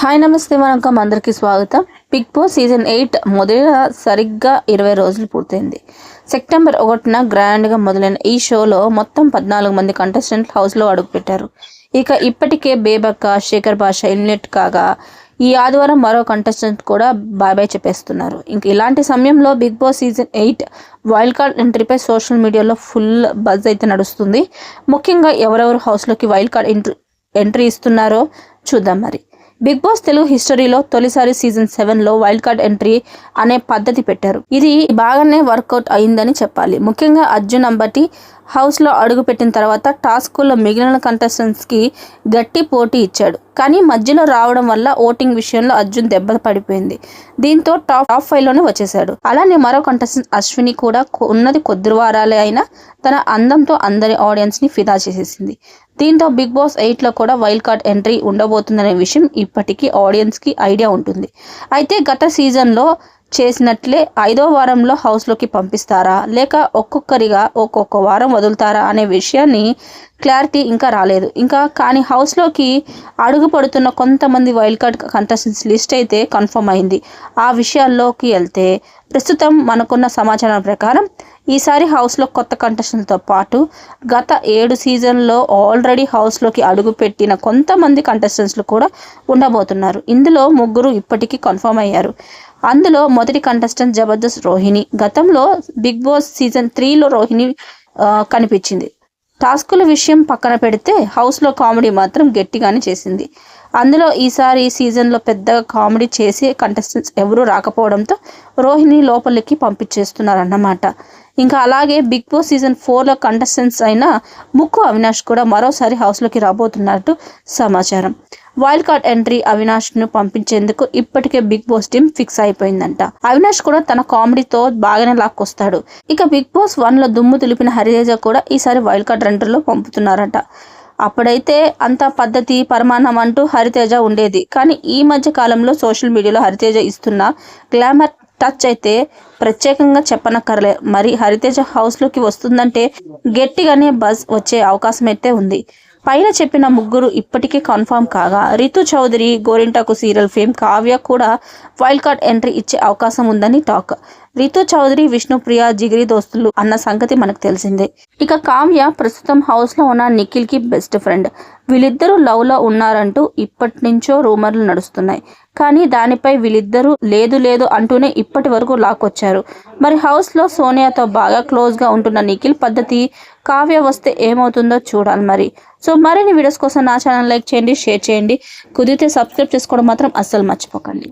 Hi నమస్తే వనకం అందరికీ స్వాగతం. బిగ్ బాస్ సీజన్ 8 మొదలైన సరిగ్గా 20 రోజులు పూర్తయింది. సెప్టెంబర్ 1న గ్రాండ్గా మొదలైన ఈ షోలో మొత్తం 14 మంది కంటెస్టెంట్లు హౌస్లో అడుగుపెట్టారు. ఇప్పటికే బేబక్క, శేఖర్ భాష ఎలిమినేట్ కాగా ఈ ఆదివారం మరో కంటెస్టెంట్ కూడా బాయ్ బాయ్ చెప్పేస్తున్నారు. ఇలాంటి సమయంలో Bigg Boss season 8 wild card ఎంట్రీపై సోషల్ మీడియాలో ఫుల్ బజ్ అయితే నడుస్తుంది. ముఖ్యంగా ఎవరెవరు హౌస్లోకి వైల్డ్ కార్డ్ ఎంట్రీ ఇస్తున్నారో చూద్దాం. మరి బిగ్ బాస్ తెలుగు హిస్టరీలో తొలిసారి సీజన్ 7లో వైల్డ్ కార్డ్ ఎంట్రీ అనే పద్ధతి పెట్టారు. ఇది బాగానే వర్కౌట్ అయిందని చెప్పాలి. ముఖ్యంగా అర్జున్ అంబటి హౌస్లో అడుగు పెట్టిన తర్వాత టాస్కుల్లో మిగిలిన కంటెస్టెంట్స్కి గట్టి పోటీ ఇచ్చాడు. కానీ మధ్యలో రావడం వల్ల ఓటింగ్ విషయంలో అర్జున్ దెబ్బ పడిపోయింది. దీంతో టాప్ 5లోనే వచ్చేశాడు. అలానే మరో కంటెస్టెంట్ అశ్విని కూడా ఉన్నది కొద్ది వారాలే అయినా తన అందంతో అందరి ఆడియన్స్ని ఫిదా చేసేసింది. దీంతో బిగ్ బాస్ 8లో కూడా వైల్డ్ కార్డ్ ఎంట్రీ ఉండబోతుందనే విషయం ఇప్పటికీ ఆడియన్స్కి ఐడియా ఉంటుంది. అయితే గత సీజన్లో చేసినట్లే 5వ వారంలో హౌస్లోకి పంపిస్తారా లేక ఒక్కొక్కరిగా ఒక్కొక్క వారం వదులుతారా అనే విషయాన్ని క్లారిటీ ఇంకా రాలేదు. కానీ హౌస్లోకి అడుగు పడుతున్న కొంతమంది వైల్డ్ కార్డ్ కంటెస్టెంట్స్ లిస్ట్ అయితే కన్ఫర్మ్ అయింది. ఆ విషయాల్లోకి వెళ్తే ప్రస్తుతం మనకున్న సమాచారం ప్రకారం ఈసారి హౌస్లో కొత్త కంటెస్టెంట్తో పాటు గత 7 సీజన్లో ఆల్రెడీ హౌస్లోకి అడుగుపెట్టిన కొంతమంది కంటెస్టెంట్స్లు కూడా ఉండబోతున్నారు. ఇందులో 3 ఇప్పటికీ కన్ఫర్మ్ అయ్యారు. అందులో మొదటి కంటెస్టెంట్ జబర్దస్త్ రోహిణి. గతంలో బిగ్ బాస్ సీజన్ 3లో రోహిణి కనిపించింది. టాస్కుల విషయం పక్కన పెడితే హౌస్లో కామెడీ మాత్రం గట్టిగానే చేసింది. అందులో ఈసారి సీజన్లో పెద్దగా కామెడీ చేసే కంటెస్టెంట్స్ ఎవరూ రాకపోవడంతో రోహిణి లోపలికి పంపించేస్తున్నారన్నమాట. అలాగే బిగ్ బాస్ సీజన్ 4లో కంటెస్టెంట్స్ అయిన ముక్కు అవినాష్ కూడా మరోసారి హౌస్లోకి రాబోతున్నట్టు సమాచారం. వైల్డ్ కార్డ్ ఎంట్రీ అవినాష్ను పంపించేందుకు ఇప్పటికే బిగ్ బాస్ టీం ఫిక్స్ అయిపోయిందంట. అవినాష్ కూడా తన కామెడీతో బాగానే లాక్కొస్తాడు. బిగ్ బాస్ 1లో దుమ్ము దులిపిన హరితేజ కూడా ఈసారి వైల్డ్ కార్డ్ ఎంట్రీలో పంపుతున్నారట. అప్పుడైతే అంత పద్ధతి పరిమాణం అంటూ హరితేజ ఉండేది. కానీ ఈ మధ్య కాలంలో సోషల్ మీడియాలో హరితేజ ఇస్తున్న గ్లామర్ టచ్ అయితే ప్రత్యేకంగా చెప్పనక్కర్లే. మరి హరితేజ హౌస్లోకి వస్తుందంటే గట్టిగానే బజ్ వచ్చే అవకాశం అయితే ఉంది. పైన చెప్పిన 3 ఇప్పటికే కన్ఫర్మ్ కాగా రితు చౌదరి, గోరింటాకు సీరియల్ ఫేమ్ కావ్య కూడా వైల్డ్ కార్డ్ ఎంట్రీ ఇచ్చే అవకాశం ఉందని టాక్. రితు చౌదరి, విష్ణుప్రియ జిగిరి దోస్తులు అన్న సంగతి మనకు తెలిసిందే. కావ్య ప్రస్తుతం హౌస్లో ఉన్న నిఖిల్కి బెస్ట్ ఫ్రెండ్. వీళ్ళిద్దరూ లవ్లో ఉన్నారంటూ ఇప్పటి నుంచో రూమర్లు నడుస్తున్నాయి. కానీ దానిపై వీళ్ళిద్దరూ లేదు అంటూనే ఇప్పటి వరకు లాక్కొచ్చారు. మరి హౌస్లో సోనియాతో బాగా క్లోజ్గా ఉంటున్న నిఖిల్ పద్ధతి కావ్య వస్తే ఏమవుతుందో చూడాలి. మరిన్ని వీడియోస్ కోసం నా ఛానల్ లైక్ చేయండి, షేర్ చేయండి. కుదిరితే సబ్స్క్రైబ్ చేసుకోవడం మాత్రం అస్సలు మర్చిపోకండి.